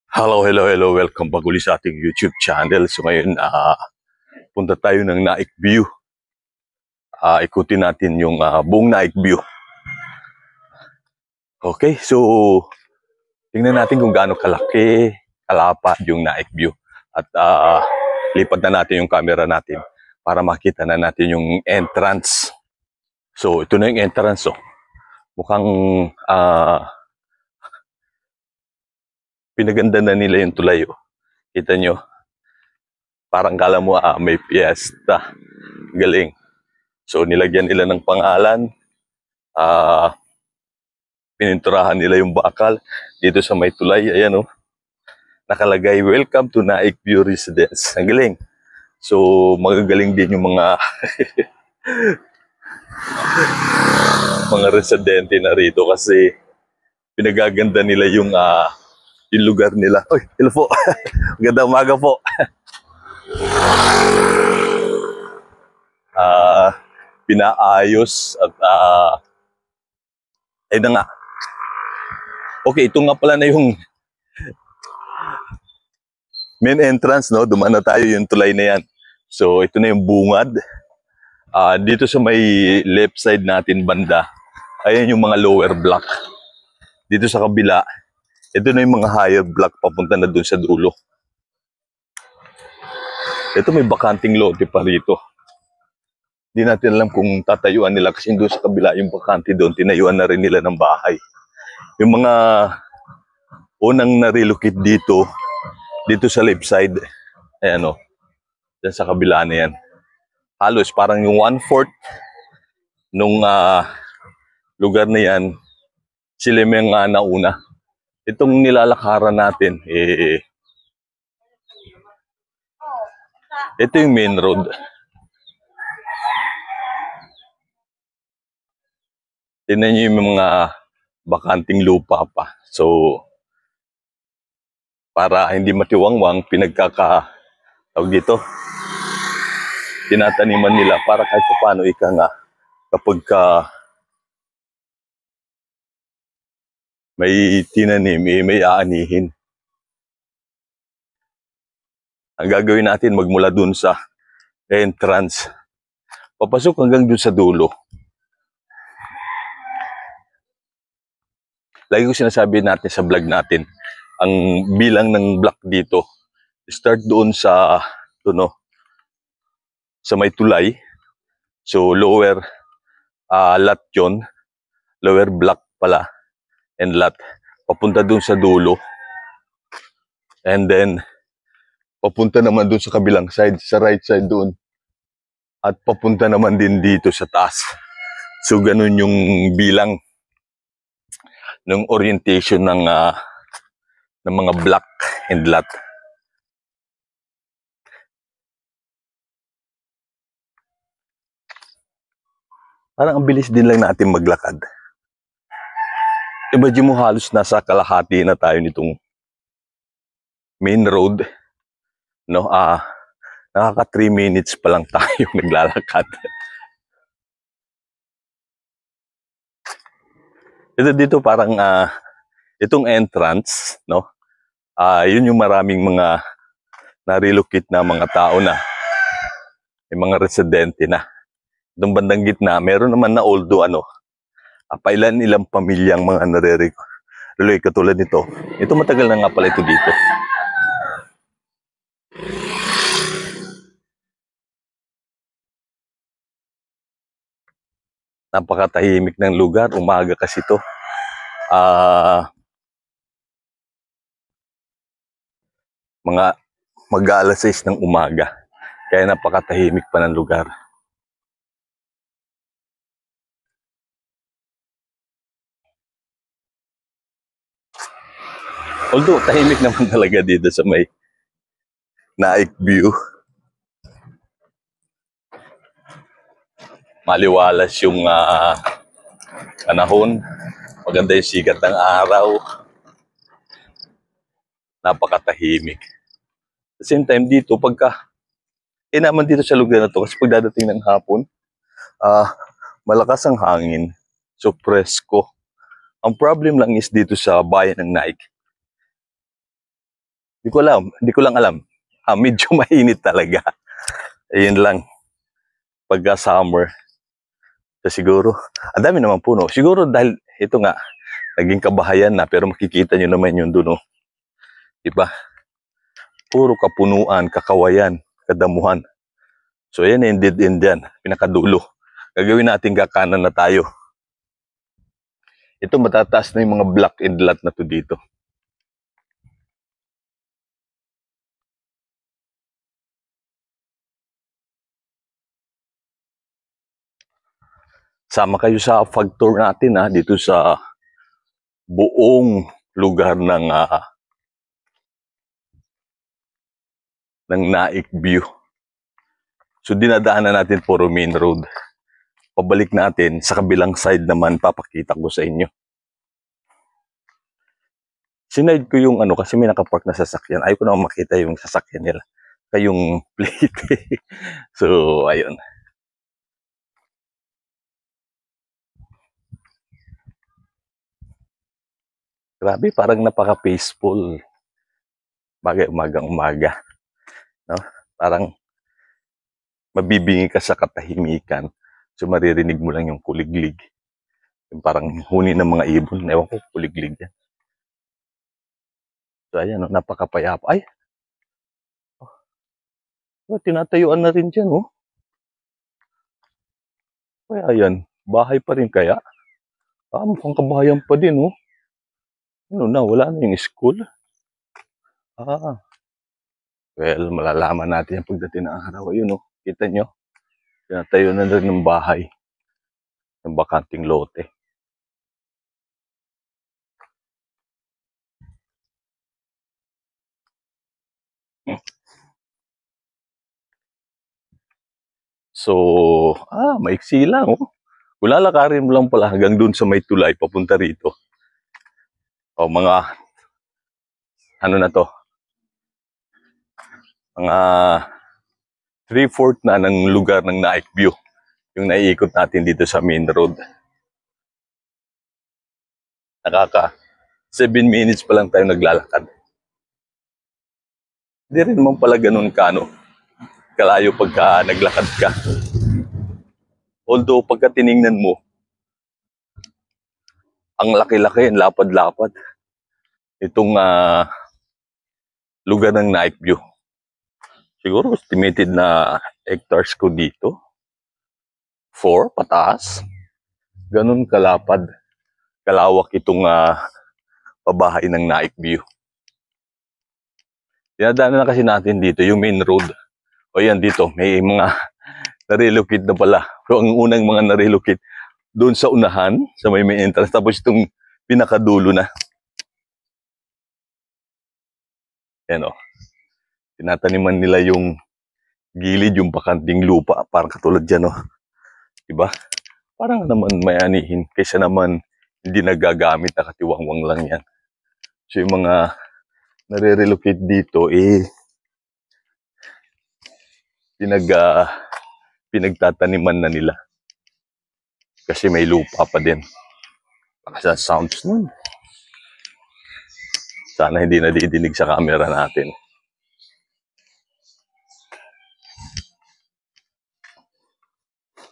Hello, hello, hello. Welcome back ulit sa ating YouTube channel. So ngayon, punta tayo ng Naik View. Ikutin natin yung buong Naik View. Okay, so tingnan natin kung gaano kalaki, kalapad yung Naik View. At lipat na natin yung camera natin para makita na natin yung entrance. So ito na yung entrance. Oh. Mukhang pinaganda na nila yung tulay. Oh. Kita nyo? Parang kala mo may fiesta. Galing. So nilagyan nila ng pangalan. Pininturahan nila yung bakal dito sa may tulay. Ayan oh. Nakalagay, welcome to Naik View Residence. Ang galing. So magagaling din yung mga mga residente na rito kasi pinagaganda nila yung lugar nila. Oy, hello po. Magandang umaga po. Pinaayos at ayun na nga. Okay, ito nga pala na yung main entrance, no? Dumaan na tayo yung tulay na yan. So, ito na yung bungad. Dito sa may left side natin banda, ayan yung mga lower block. Dito sa kabila, ito na yung mga higher block papunta na dun sa dulo. Ito may bakanting lote pa rito. Hindi natin alam kung tatayuan nila kasi doon sa kabila yung bakante doon, tinayuan na rin nila ng bahay. Yung mga unang na-relocate dito sa left side, ayan o, dyan sa kabila na yan. Halos parang yung 1/4 nung lugar na yan, sila yung nauna. Itong nilalakaran natin, ito yung main road. Tignan nyo yung mga bakanting lupa pa. So, para hindi matiwangwang, tawag dito, tinataniman nila para kahit paano ika nga kapag may tinanim, may aanihin. Ang gagawin natin, magmula dun sa entrance, papasok hanggang dun sa dulo. Lagi ko sinasabi natin sa vlog natin, ang bilang ng block dito, start doon sa may tulay. So lower lot yun, lower block pala, and lot, papunta doon sa dulo. And then, papunta naman doon sa kabilang side, sa right side doon. At papunta naman din dito sa taas. So ganun yung bilang ng orientation ng mga block and lot. Parang ang bilis din lang natin maglakad. Imagine mo halos nasa kalahati na tayo nitong main road. No, nakaka 3 minutes pa lang tayo naglalakad. Ito dito parang itong entrance, no? Yun yung maraming mga na-relocate na mga tao na, may mga residente na. Itong bandang gitna, meron naman na although ilang pamilyang mga nare-relocate katulad nito. Ito matagal na nga pala ito dito. Napakatahimik ng lugar, umaga kasi ito. Mga mag-aalas 6 ng umaga. Kaya napakatahimik pa ng lugar. Although tahimik naman talaga dito sa may Naik View. Maliwalas yung panahon. Maganda yung sikat ng araw. Napakatahimik. At the same time dito, naman dito sa lugar na to, kasi pagdadating ng hapon, malakas ang hangin. So presko. Ang problem lang is dito sa bayan ng Naik. Hindi ko lang alam. Medyo mainit talaga. Ayun lang, pagka summer. So siguro, ang dami naman puno. Siguro dahil ito nga, naging kabahayan na, pero makikita nyo naman yun doon, oh. Diba? Puro kapunuan, kakawayan, kadamuhan. So yan yung dead end dyan, pinakadulo. Gagawin natin kakanan na tayo. Ito matataas na yung mga block and lot na to dito. Sama kayo sa fog tour natin dito sa buong lugar ng Naik View. So dinadaanan natin puro main road. Pabalik natin sa kabilang side naman, papakita ko sa inyo. Sinide ko yung kasi may nakapark na sasakyan. Ayaw ko na makita yung sasakyan nila. Kayong plate. So ayun. Grabe, parang napaka-peaceful. Bagay umagang-umaga. No? Parang mabibingi ka sa katahimikan. So maririnig mo lang yung kuliglig. Yung parang huni ng mga ibon. Ewan ko, kuliglig yan. So ayan, napakapayapa. Ay! Tinatayuan na rin dyan, oh. Kaya ayan, bahay pa rin kaya? Mukhang kabahayan pa din, oh. Wala na yung school. Well, malalaman natin yung pagdating ng araw. Ayun, oh. Kita nyo? Tinatayo na rin ng bahay. Ng bakanting lote. So, maiksi lang, oh. Kung lalakarin mo lang pala hanggang dun sa may tulay, papunta rito. O, mga, na to? Mga 3/4 na ng lugar ng Naik View. Yung naiikot natin dito sa main road. 7 minutes pa lang tayo naglalakad. Hindi rin naman pala ganun kalayo pagka naglakad ka. Although pagka tiningnan mo, ang laki-laki, ang lapad-lapad. Itong lugar ng Naik View. Siguro estimated na hectares ko dito. 4 pataas. Ganun kalapad. Kalawak itong pabahay ng Naik View. Dinadaanan na kasi natin dito yung main road. O yan dito, may mga na-relocate na pala. Pero ang unang mga na-relocate doon sa unahan, sa may entrance. Tapos itong pinakadulo na. Yan o. Tinataniman nila yung gilid, yung bakanting lupa. Parang katulad dyan o. Diba? Parang naman may anihin. Kaysa naman hindi nagagamit, nakatiwangwang lang yan. So yung mga nare-relocate dito, pinagtataniman na nila. Kasi may lupa pa din. Baka sa sounds nun. Sana hindi nadidinig sa camera natin.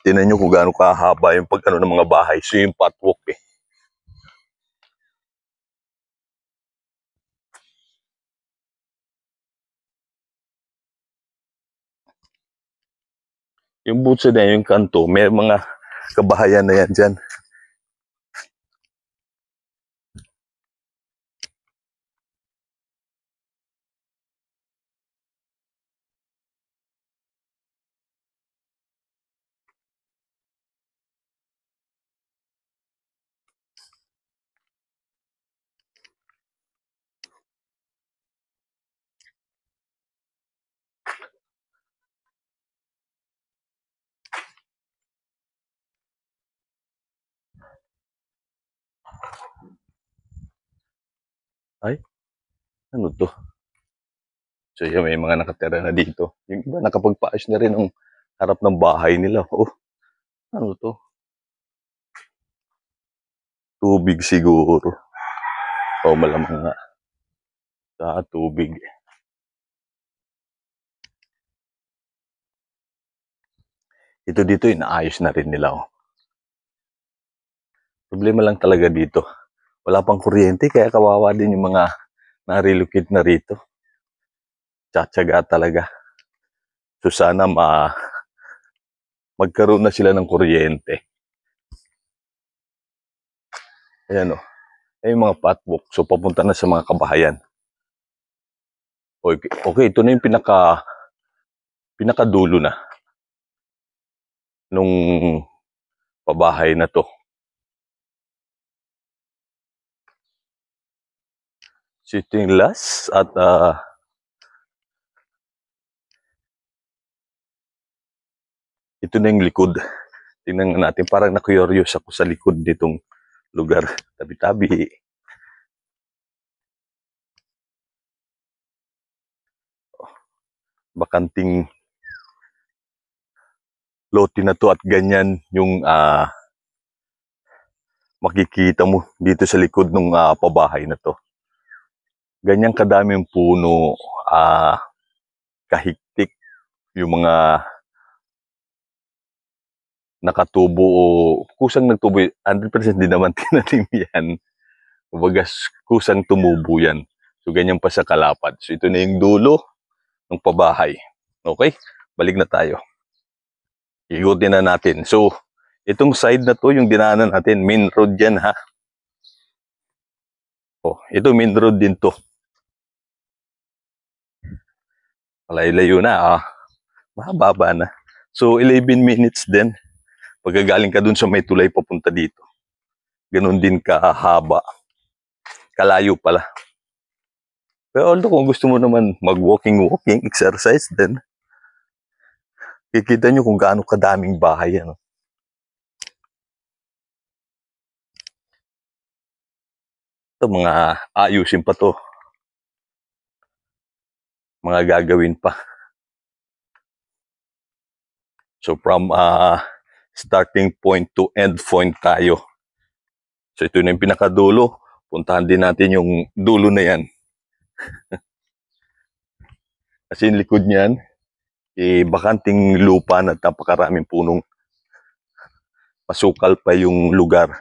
Tingnan nyo kung gaano kahaba yung pagkano ng mga bahay. So yung patwalk Yung butso na yung kanto, may mga kabahayan na yan dyan. Ay, ano to? So yun, may mga nakatira na dito. Yung iba nakapagpaayos na rin ang harap ng bahay nila. Oh, ano to? Tubig siguro. O malamang nga. Tubig. Ito dito, inaayos na rin nila. Oh. Problema lang talaga dito. Wala pang kuryente, kaya kawawa din yung mga na-relocate na rito. Tsatsaga talaga. So sana magkaroon na sila ng kuryente. Ayan o. Ay yung mga patwalk. So papunta na sa mga kabahayan. Okay, ito na yung pinakadulo na nung pabahay na to. So ito yung last at ito na yung likod. Tingnan natin, parang na-curious ako sa likod nitong lugar. Tabi-tabi. Bakanting lote na to at ganyan yung makikita mo dito sa likod ng pabahay na to. Ganyan kadaming puno, kahigtik, yung mga nakatubo o kusang nagtubo, 100% din naman tinanim yan. Kumbaga, kusang tumubo yan. So, ganyan pa sa kalapad. So, ito na yung dulo ng pabahay. Okay? Balik na tayo. Igutin na natin. So, itong side na to, yung dinaanan natin, main road yan ha. Oh, ito main road din to. Malay-layo na mahaba na. So, 11 minutes din. Pagkagaling ka dun sa may tulay papunta dito. Ganon din kahaba. Kalayo pala. Pero although kung gusto mo naman mag-walking exercise din, kikita nyo kung gaano kadaming bahay. Ano? Ito, mga ayusin pa to. Mga gagawin pa. So from starting point to end point tayo. So ito na yung pinakadulo. Puntahan din natin yung dulo na yan. Kasi yung likod niyan, bakanting lupa na napakaraming punong masukal pa yung lugar.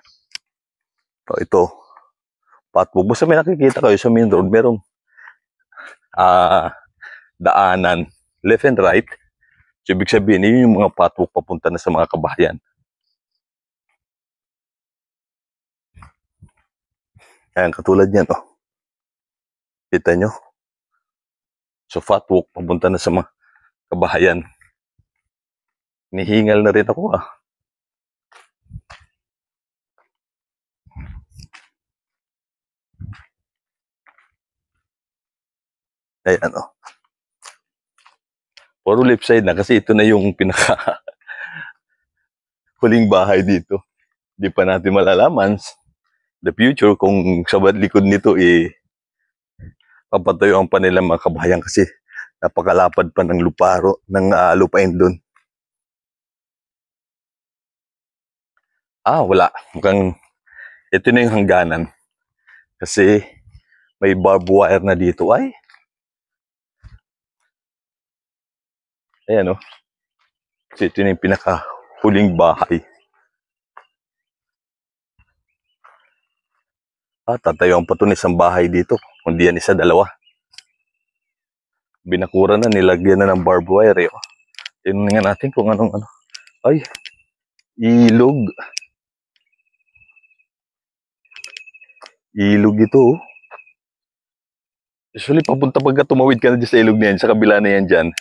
So ito, patwalk. Basta may nakikita kayo sa main road, merong daanan, left and right. So ibig sabihin, yun yung mga patwalk papunta na sa mga kabahayan. Ayan, katulad yan, oh. Kita nyo? So, patwalk, papunta na sa mga kabahayan. Nihingal na rin ako, Ayan, oh. Puro left side na kasi ito na yung pinaka huling bahay dito. Di pa natin malalaman the future kung sa likod nito papatayuan pa nila mga kabahayan kasi napakalapad pa ng lupain doon. Wala. Mukhang ito na yung hangganan. Kasi may barbed wire na dito. Ayan, oh. Kasi ito na yung pinakahuling bahay. Tatayuan pa ito ng isang bahay dito. Hindi yan isa, dalawa. Binakura na, nilagyan na ng barbed wire. Oh. Tingnan natin kung anong ano. Ay, ilog. Ilog ito. Oh. Usually, papunta pagka tumawid ka na dyan sa ilog na yan, sa kabila na yan dyan,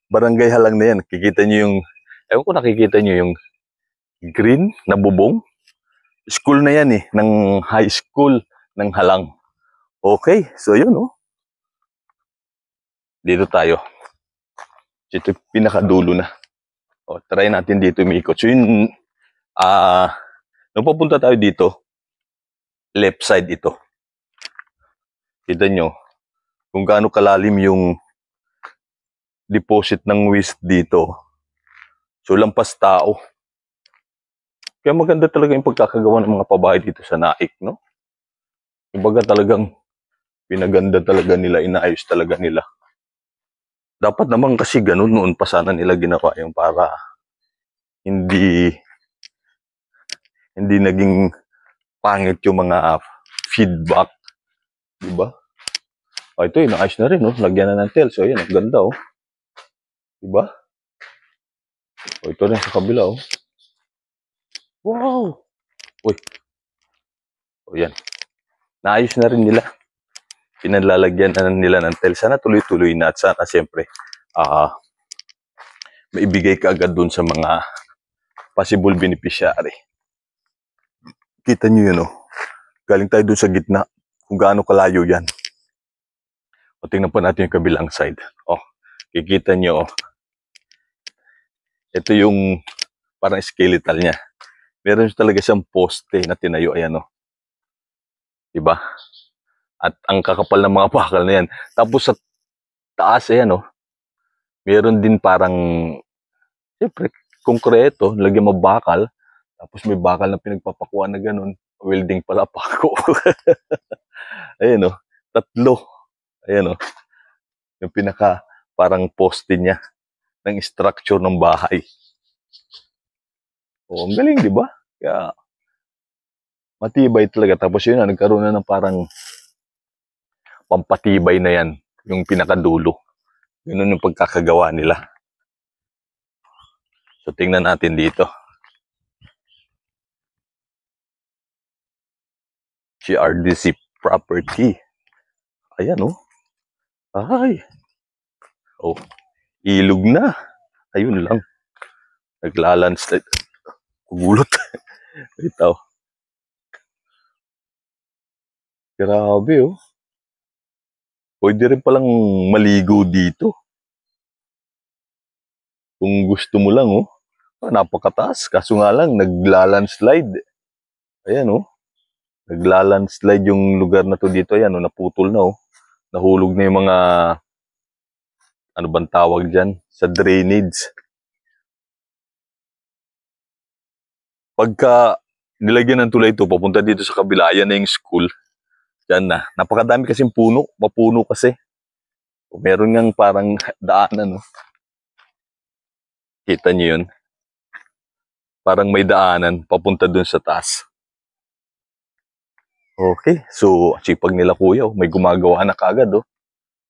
barangay Halang na yan. Kikita nyo yung, ewan ko nakikita nyo yung green na bubong. School na yan ng high school ng Halang. Okay, so yun Dito tayo. Ito pinakadulo na. Try natin dito umikot. So yun, nung papunta tayo dito, left side ito. Kita nyo, kung gaano kalalim yung deposit ng waste dito. So lampas tao. Kaya maganda talaga yung pagkakagawa ng mga pabahay dito sa Naik, no? Kumbaga talagang pinaganda talaga nila, inaayos talaga nila. Dapat naman kasi ganun noon pa sana nila ginawa yung para hindi hindi naging pangit yung mga feedback, di ba? Ito naayos na rin, lagyan na ng tail. So ayan, ang ganda, di ba? Ito rin sa kabila, Wow! Uy, yan. Naayos na rin nila. Pinalalagyan na nila ng tail. Sana tuloy-tuloy na at sana siyempre maibigay ka agad dun sa mga possible beneficiary. Kita nyo yun, galing tayo dun sa gitna. Kung gaano kalayo yan. O, tingnan po natin yung kabilang side. Kikita nyo, ito yung parang skeletal niya. Meron talaga siyang poste na tinayo. Ayan, diba? At ang kakapal ng mga bakal na yan. Tapos sa taas, ayan, meron din parang, siyempre, konkreto, lagyan mo bakal. Tapos may bakal na pinagpapakuan na ganun. Welding pala pako. Ayan, tatlo. Ayan, yung pinaka parang poste niya ng structure ng bahay. Ang galing, di ba? Kaya, matibay talaga. Tapos yun nagkaroon na ng parang pampatibay na yan. Yung pinakadulo. Ganun yung pagkakagawa nila. So, tingnan natin dito. GRDC property. Ayan, Ay. Ilog na. Ayun lang. Naglalandslide. Kugulot. Ito. Grabe, Pwede rin palang maligo dito. Kung gusto mo lang, napakataas. Kaso nga lang, naglalandslide. Ayan, naglalandslide yung lugar na to dito. Ayan, naputol na, Nahulog na yung mga, ano bang tawag dyan? Sa drainage. Pagka nilagyan ng tulay ito, papunta dito sa kabila, yan na yung school. Diyan na. Napakadami kasing puno. Mapuno kasi. Meron ngang parang daanan, Kita niyo yun? Parang may daanan papunta dun sa taas. Okay. So, sipag nila kuya, may gumagawa na kagad,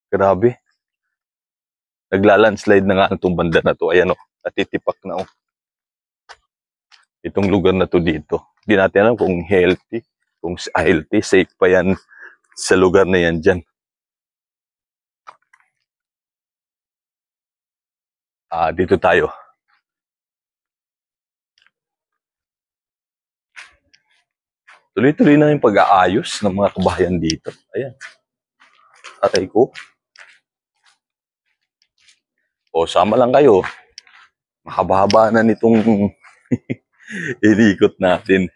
Grabe. Naglalandslide na nga itong banda na to. Ayan, natitipak na, Itong lugar na to dito. Hindi natin alam kung healthy, safe pa yan sa lugar na yan dyan. Dito tayo. Tuloy-tuloy na yung pag-aayos ng mga kabahayan dito. Ayan. Atay ko. Sama lang kayo. Mahaba-haba na nitong inikot natin.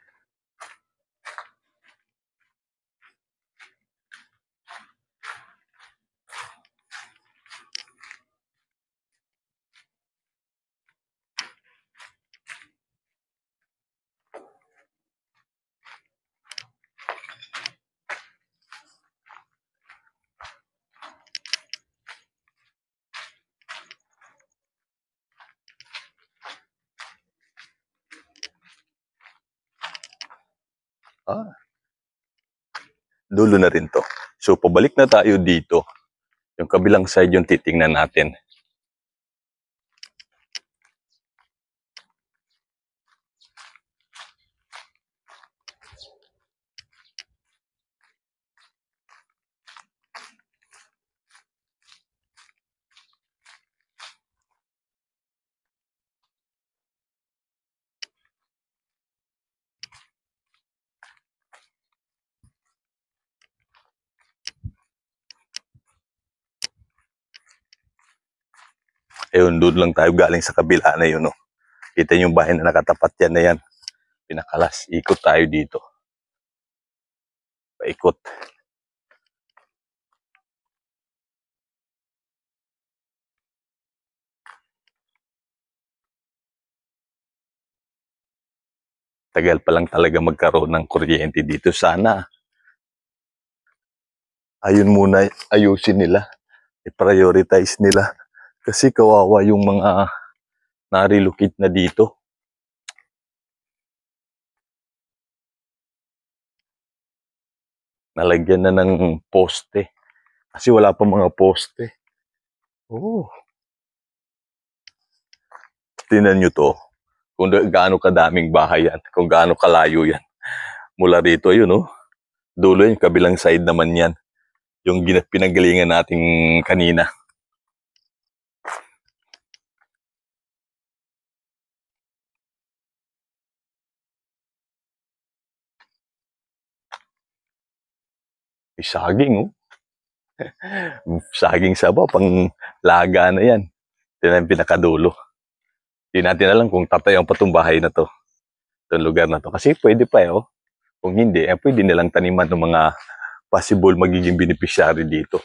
Dulo na rin to. So, pabalik na tayo dito. Yung kabilang side yung titingnan natin. Ayun, doon lang tayo galing sa kabila na yun, Kita yung bahay na nakatapat yan na yan. Pinakalas. Ikot tayo dito. Paikot. Tagal pa lang talaga magkaroon ng kuryente dito. Sana ayun muna ayusin nila. I-prioritize nila Kasi kawawa yung mga na-relocate na dito. Nalagyan na ng poste. Kasi wala pa mga poste. Oh. Tingnan nyo to. Kung gaano kadaming bahay yan. Kung gaano kalayo yan. Mula rito, yun oh. Dulo yun, kabilang side naman yan. Yung pinanggalingan natin kanina. May saging oh. Saging saba, pang laga na yan. Tingnan yung pinakadulo. Hindi natin alam kung tatayang pa itong bahay na to. Itong lugar na to. Kasi pwede pa oh. Kung hindi, pwede nilang taniman ng mga possible magiging beneficiary dito.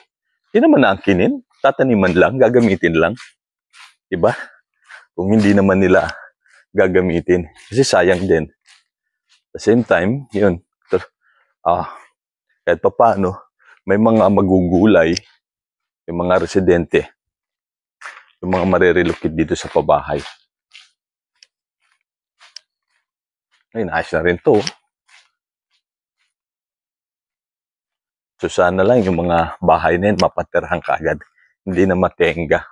Hindi naman naangkinin. Tataniman lang, gagamitin lang. Diba? Kung hindi naman nila gagamitin. Kasi sayang din. At the same time, yun. Kahit pa paano, may mga magugulay, yung mga residente, yung mga marerelocate dito sa pabahay. Ay, naayos na rin to. So sana lang yung mga bahay na yun, mapatirhan kaagad. Hindi na matenga.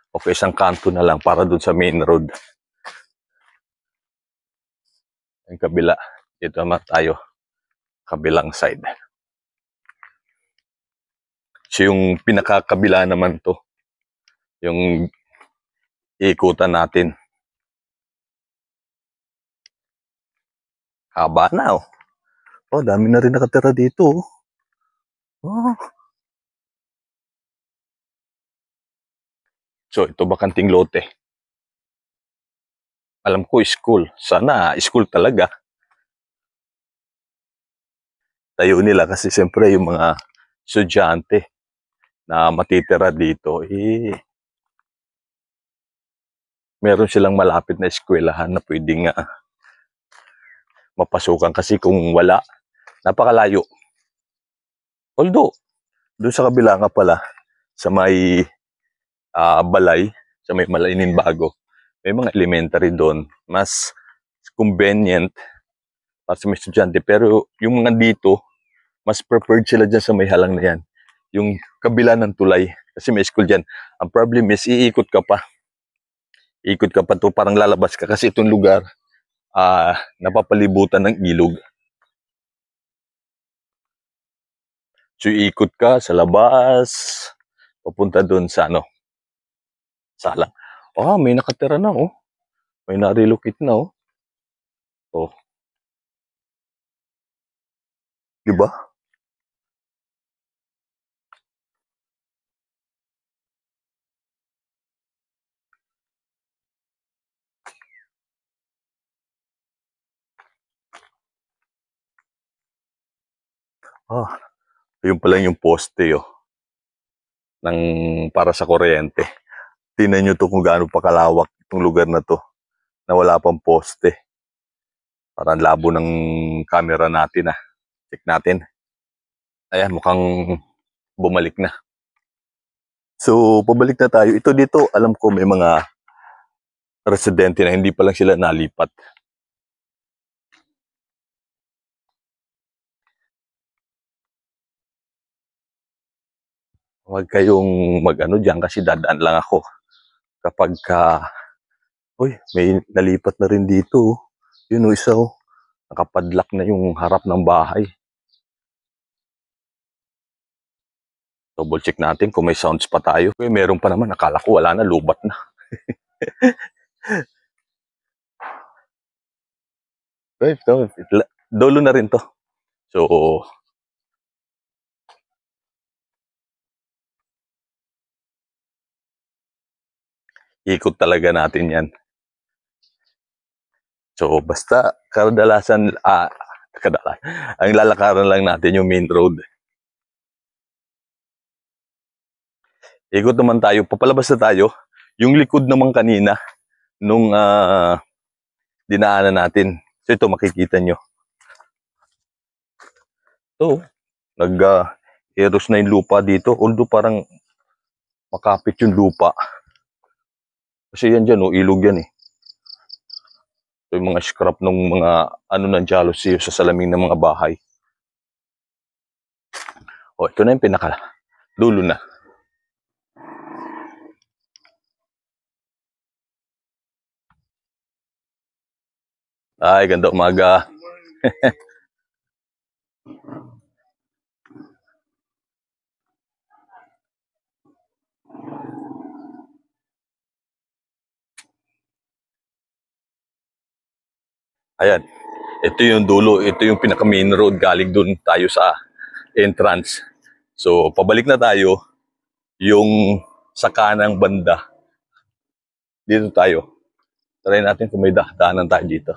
Okay, isang kanto na lang para dun sa main road. Yung kabila, dito naman tayo, kabilang side. So yung pinakakabila naman to, yung ikutan natin. Haba na oh. Oh, dami na rin nakatira dito oh. Oh. So ito bakanting lote. Alam ko school. Sana school talaga. Tayo nila kasi siyempre yung mga estudyante na matitira dito, meron silang malapit na eskwelahan na pwedeng mapasukan kasi kung wala, napakalayo. Although, doon sa kabila nga pala, sa may balay, sa may Malainin Bago, may mga elementary doon, mas convenient para sa mga estudyante. Pero yung mga dito, mas preferred sila dyan sa may halang na yan. Yung kabila ng tulay, kasi may school dyan. Ang problem is, iikot ka pa. Ikot ka pa to, parang lalabas ka kasi itong lugar napapalibutan ng ilog. So ikot ka sa labas, papunta doon sa salang. Oh, may nakatira na oh. May na-relocate na oh. Oh. Diba? Yung pala yung poste oh. Para sa kuryente. Tingnan nyo to kung gaano pa kalawak itong lugar na to. Na wala pang poste. Parang labo ng camera natin ah. Check natin. Ayan, mukhang bumalik na. So, pabalik na tayo. Ito dito, alam ko may mga residente na hindi pa lang sila nalipat. Huwag kayong mag-ano dyan kasi dadaan lang ako. Kapag uy, may nalipat na rin dito. Yun o, isa o. Nakapadlock na yung harap ng bahay. Double check natin kung may sounds pa tayo. Uy, meron pa naman. Akala ko wala na, lubat na. Uy, dolo na rin to. So, ikot talaga natin yan. So, basta kadalasan, ang lalakaran lang natin yung main road. Ikot naman tayo, papalabas na tayo. Yung likod naman kanina, nung dinaanan natin. So, ito makikita nyo. So, eros na yung lupa dito. Although parang makapit yung lupa. Kasi yan dyan, ilog yan eh. So, yung mga scrap ng mga ano ng jealousy sa salamin ng mga bahay. Ito na yung pinaka dulo na. Ay, ganda umaga. Ayan. Ito yung dulo. Ito yung pinaka main road. Galing dun tayo sa entrance. So, pabalik na tayo. Yung sa kanang banda. Dito tayo. Try natin kung may daanan tayo dito.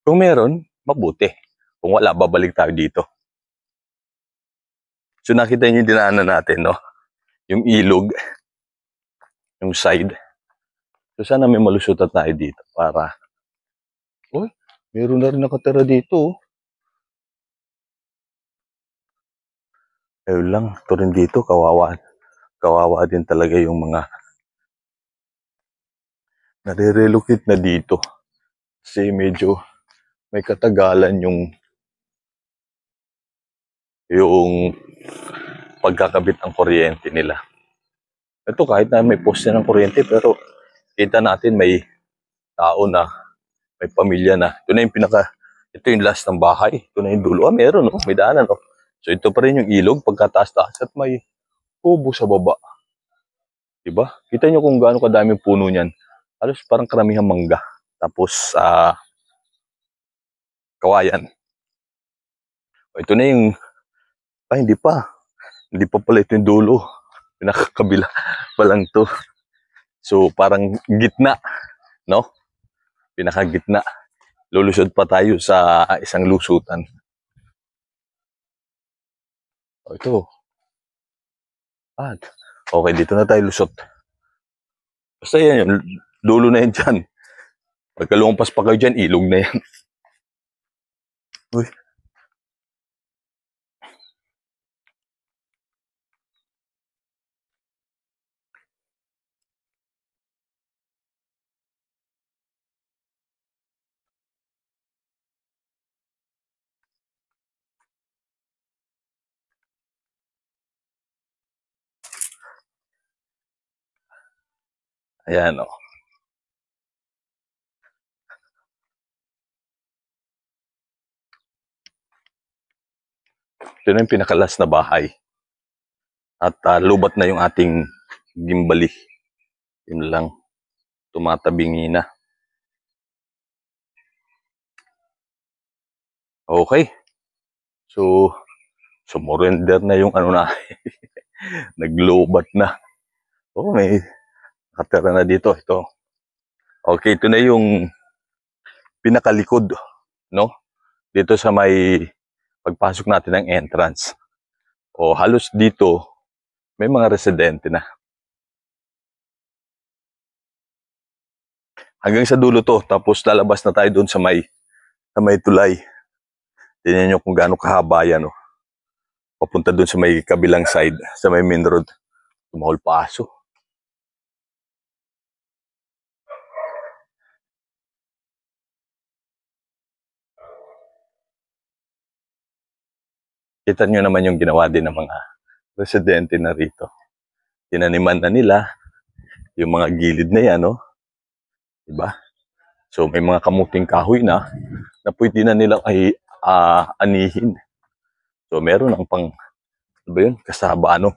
Kung meron, mabuti. Kung wala, babalik tayo dito. So, nakita niyo yung dinaanan natin, no? Yung ilog. Yung side. So, sana may malusutan tayo dito para... Uy, meron na rin nakatira dito. Ayun lang, ito rin dito, kawawa. Kawawa din talaga yung mga nare-relocate na dito. Kasi medyo may katagalan yung pagkakabit ng kuryente nila. Ito kahit na may poste ng kuryente pero kita natin may tao na, may pamilya na. Ito yung last ng bahay. Ito na yung dulo. Meron, no? May daanan, no? So ito pa rin yung ilog pagkataas-taas at may kubo sa baba. Diba? Kita nyo kung gaano kadaming puno niyan. Halos parang karamihang mangga. Tapos, kawayan. Ito na yung, hindi pa. Hindi pa pala ito yung dulo. Pinakakabila pa lang to. So, parang gitna, no? Pinakagitna. Lulusod pa tayo sa isang lusutan. Ito. Okay, dito na tayo lusot. Basta yan yun. Dulo na yan dyan. Pagkalumpas pa kayo dyan, ilog na yan. Uy. Ayan, o. Ito na yung pinakalas na bahay. At lubat na yung ating gimbali. Yun lang. Tumatabingi na. Okay. So, sumurrender na yung ano na. Naglobat na. May nakatira na dito. Ito. Okay, ito na yung pinakalikod, no? Dito sa may pagpasok natin ng entrance. Halos dito, may mga residente na. Hanggang sa dulo to, tapos lalabas na tayo doon sa may tulay. Tingnan nyo kung gaano kahaba yan, no? Papunta doon sa may kabilang side, sa may main road. Tumahol pa aso. Kita nyo naman yung ginawa din ng mga residente na rito. Tinaniman na nila yung mga gilid na yan, no? Diba? So may mga kamuting kahoy na pwede na nilang anihin. So meron ang pang, ano ba yun? Kasaba, ano?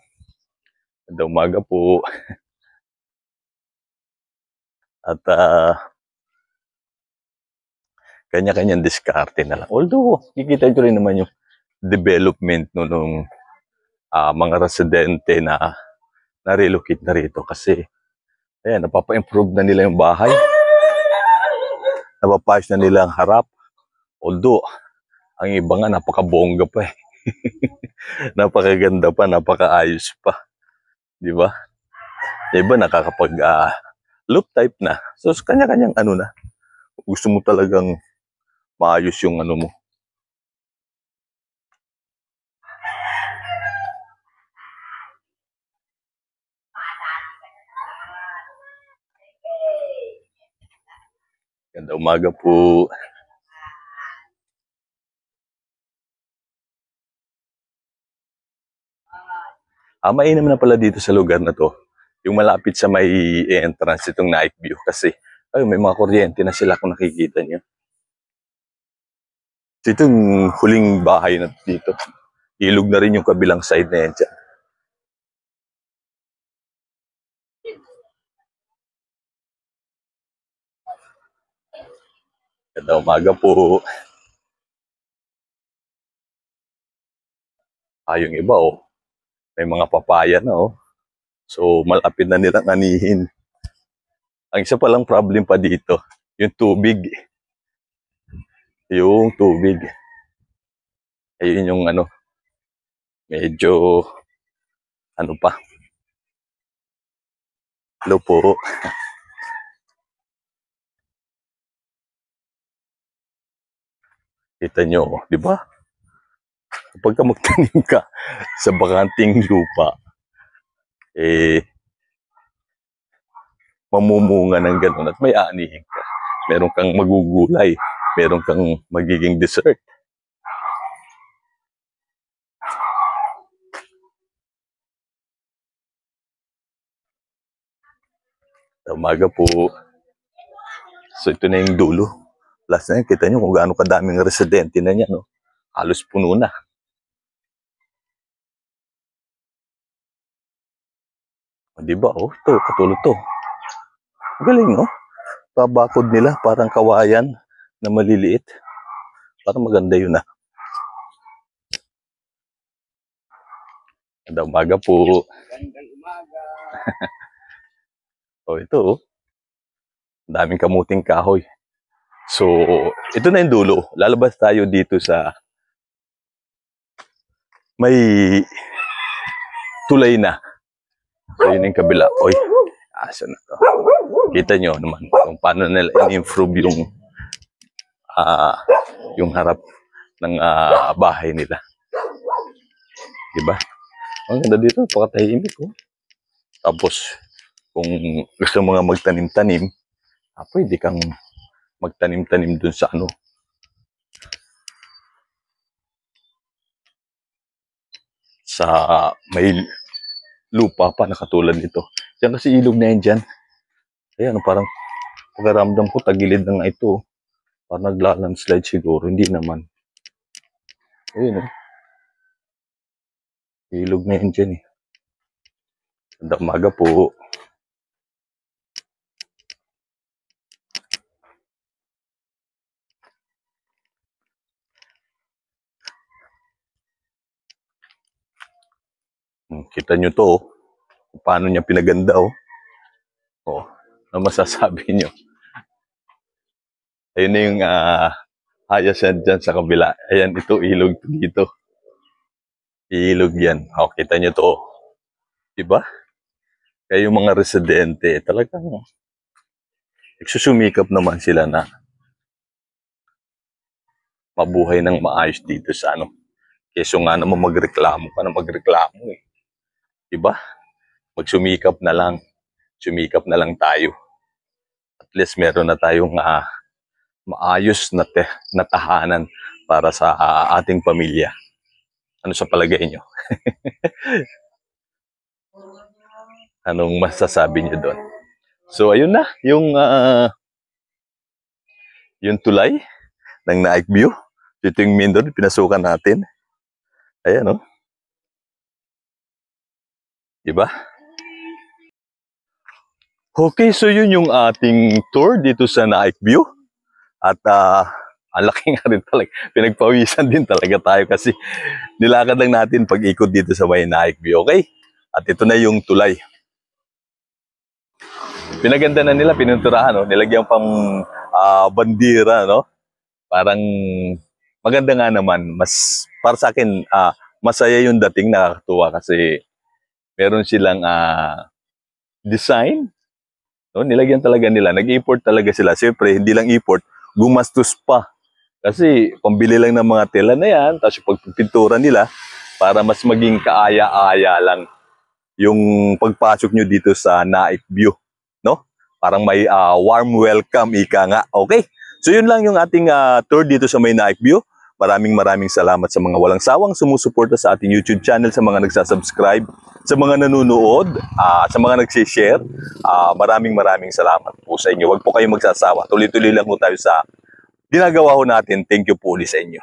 Ganda umaga po. At kanya-kanyang diskarte na lang. Although, kikita nyo rin naman yung development nung mga residente na relocate na rito kasi ayan, napapa-improve na nila yung bahay. Napapayos na nila ang harap. Although, ang iba nga napaka-bongga pa eh. Napakaganda pa, napakaayos pa. Di ba? Iba nakakapag loop type na. So, kanya-kanyang ano na. Gusto mo talagang maayos yung ano mo. Ganda umaga po. Mainam na pala dito sa lugar na to. Yung malapit sa may entrance itong night view kasi may mga kuryente na sila kung nakikita niyo. Ito yung huling bahay na dito. Ilog na rin yung kabilang side na yan dyan. Ganda umaga po. Yung iba may mga papaya na So malapit na nilang anihin. Ang isa palang problem pa dito, yung tubig. Yung tubig. Ayun yung medyo pa. Hello po. Kita nyo, di ba? Kapag magtanim ka sa bakanting lupa, mamumunga ng ganun at may aanihin ka. Meron kang magugulay, meron kang magiging dessert. Umaga po. So ito na yung dulo. Last na yan, kita nyo kung gaano kadaming residente na niya, no? Halos puno na. Di ba, ito, katulad to. Galing, no? Babakod nila, parang kawayan na maliliit. Parang maganda yun, Ganda umaga po. Gandang umaga. Ito, daming kamuting kahoy. So, ito na yung dulo. Lalabas tayo dito sa may tulay na. So, yun yung kabila. Asa na to? Kita nyo naman kung paano nila in-improve yung harap ng bahay nila. Diba? Ang ganda dito, pakatahimik Tapos, kung gusto mo nga magtanim-tanim, pwede kang magtanim-tanim dun sa sa may lupa pa na katulad nito. Diyan kasi ilog na yan dyan. Ayan, parang pagkaramdam ko, tagilid na nga ito. Parang nagla-landslide siguro. Hindi naman. Ayun, ilog na yan dyan, Ganda umaga po. Kita nyo to, paano niya pinaganda, ano masasabi nyo? Ayun na yung hyacinth dyan sa kabila. Ayan, ito, ilog dito. Ilog yan. Kita nyo to, diba? Kaya yung mga residente, talagang nagsusumikap naman sila na mabuhay ng maayos dito sa Keso nga naman magreklamo ka na magreklamo Diba? Magsumikap na lang. Sumikap na lang tayo. At least meron na tayong maayos na tahanan para sa ating pamilya. Ano sa palagay nyo? Anong masasabi nyo doon? So, ayun na. Yung tulay ng night view. Ito yung main doon. Pinasukan natin. Ayan, Diba? Okay, so yun yung ating tour dito sa night view. At ang laki nga rin talaga. Pinagpawisan din talaga tayo kasi nilakad lang natin pag-ikot dito sa may night view. Okay? At ito na yung tulay. Pinaganda na nila, pinunturahan, nilagyan pang bandira, Parang maganda nga naman. Para sa akin, masaya yung dating, nakakatuwa kasi meron silang design. Nilagyan talaga nila. Nag-import talaga sila. Siyempre, hindi lang import, gumastos pa. Kasi pambili lang ng mga tela na yan, tapos yung pagpintura nila, para mas maging kaaya-aya lang yung pagpasok nyo dito sa night view. parang may warm welcome, ika nga. Okay? So yun lang yung ating tour dito sa May Naik View. Maraming salamat sa mga walang sawang sumusuporta sa ating YouTube channel, sa mga nagsasubscribe, sa mga nanonood, sa mga nagsishare. Maraming salamat po sa inyo. Huwag po kayong magsasawa. Tuloy-tuloy lang po tayo sa ginagawa ho natin. Thank you po ulit sa inyo.